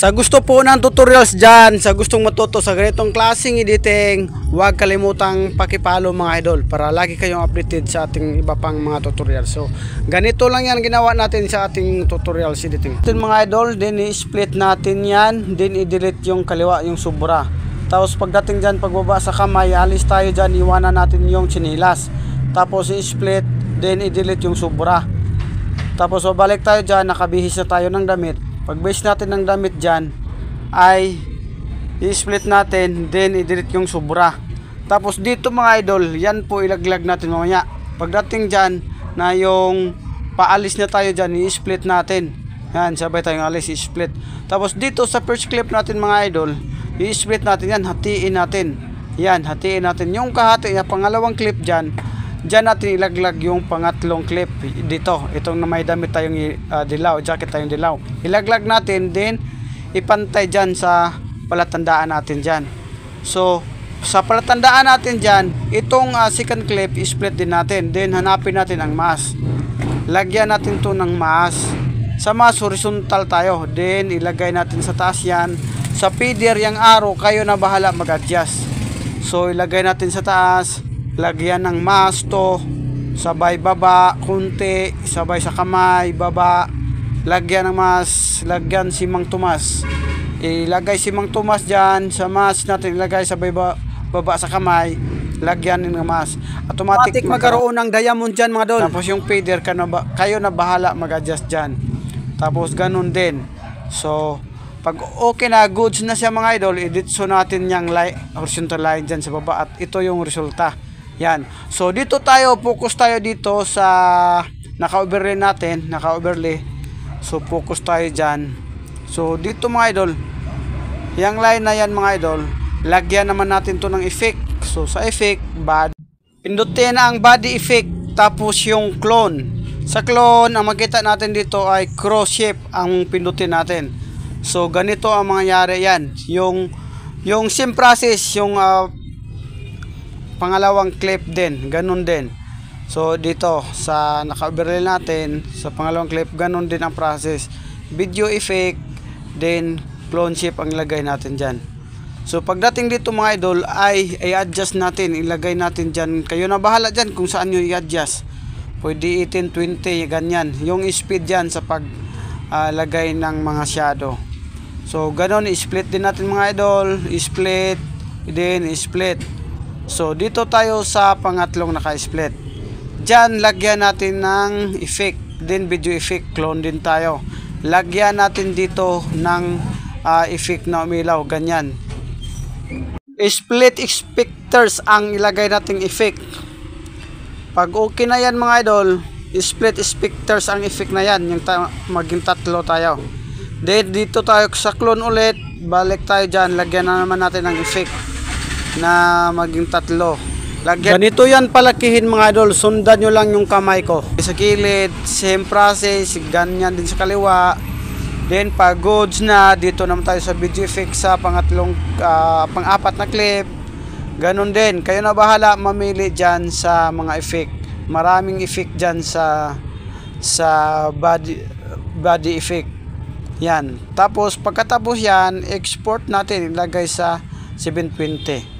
Sa gusto po ng tutorials dyan, sa gustong matuto sa ganitong klaseng editing, huwag kalimutang pakipalo mga idol para lagi kayong updated sa ating iba pang mga tutorials. So, ganito lang yan ginawa natin sa ating tutorials editing. Ito mga idol, din i-split natin yan, din i-delete yung kaliwa, yung sobra. Tapos pagdating dyan, pagbaba sa kamay, alis tayo dyan, iwanan natin yung chinilas. Tapos i-split, din i-delete yung sobra. Tapos balik tayo dyan, nakabihis na tayo ng damit. Pag base natin ng damit dyan ay i-split natin, then i-delete yung sobra. Tapos dito mga idol, yan po ilaglag natin mamaya. Pagdating dyan na yung paalis na tayo dyan, i-split natin. Yan, sabay tayong alis, i-split. Tapos dito sa first clip natin mga idol, i-split natin yan, hatiin natin. Yan, hatiin natin. Yung kahati, yung pangalawang clip dyan, dyan natin ilaglag yung pangatlong clip dito. Itong na may damit tayong dilaw, jacket tayong dilaw. Ilaglag natin, din ipantay dyan sa palatandaan natin dyan. So, sa palatandaan natin dyan, itong second clip, split din natin. Then, hanapin natin ang mask. Lagyan natin to ng mask. Sa mask, horizontal tayo. Then, ilagay natin sa taas yan. Sa feeder, yung arrow, kayo na bahala mag-adjust. So, ilagay natin sa taas. Lagyan ng mask to, sabay baba, kunti, sabay sa kamay, baba, lagyan ng mask, lagyan si Mang Tomas. Ilagay si Mang Tomas dyan, sa mask natin ilagay sabay baba sa kamay, lagyan ng mask. Automatic magkaroon ng diamond dyan mga dol. Tapos yung feeder, kayo na bahala mag-adjust dyan. Tapos ganun din. So, pag okay na, goods na siya mga idol, editso natin yung horizontal line dyan sa baba at ito yung resulta. Yan. So dito tayo, focus tayo dito sa naka-overlay natin, naka-overlay. So focus tayo diyan. So dito mga idol, yung line na yan mga idol, lagyan naman natin to ng effect. So sa effect, pindutin ang body effect, tapos yung clone. Sa clone, ang makita natin dito ay cross shape ang pindutin natin. So ganito ang mangyayari yan. Yung same process, yung pangalawang clip din, ganun din. So dito sa naka-overlay natin, sa pangalawang clip, ganun din ang process. Video effect, then clone shape ang ilagay natin dyan. So pagdating dito mga idol ay i-adjust natin, ilagay natin dyan. Kayo na bahala dyan kung saan nyo i-adjust. Pwede 18, 20, ganyan. Yung speed dyan sa paglagay ng mga shadow. So ganun, i-split din natin mga idol. I-split, then i-split. So dito tayo sa pangatlong naka-split. Diyan lagyan natin ng effect, din video effect, clone din tayo. Lagyan natin dito ng effect na umilaw, ganyan. Split specters ang ilagay nating effect. Pag okay na yan mga idol, split specters ang effect na yan, yung maging tatlo tayo. Then dito tayo sa clone ulit, balik tayo diyan, lagyan na naman natin ng effect na maging tatlo. Ganito yan palakihin mga idol, sundan nyo lang yung kamay ko sa gilid, same process, ganyan din sa kaliwa. Then pag goods na, dito naman tayo sa video effect sa pangatlong pang-apat na clip. Ganun din, kayo na bahala mamili dyan sa mga effect. Maraming effect dyan sa body effect. Yan, tapos pagkatapos yan, export natin, ilagay sa 720.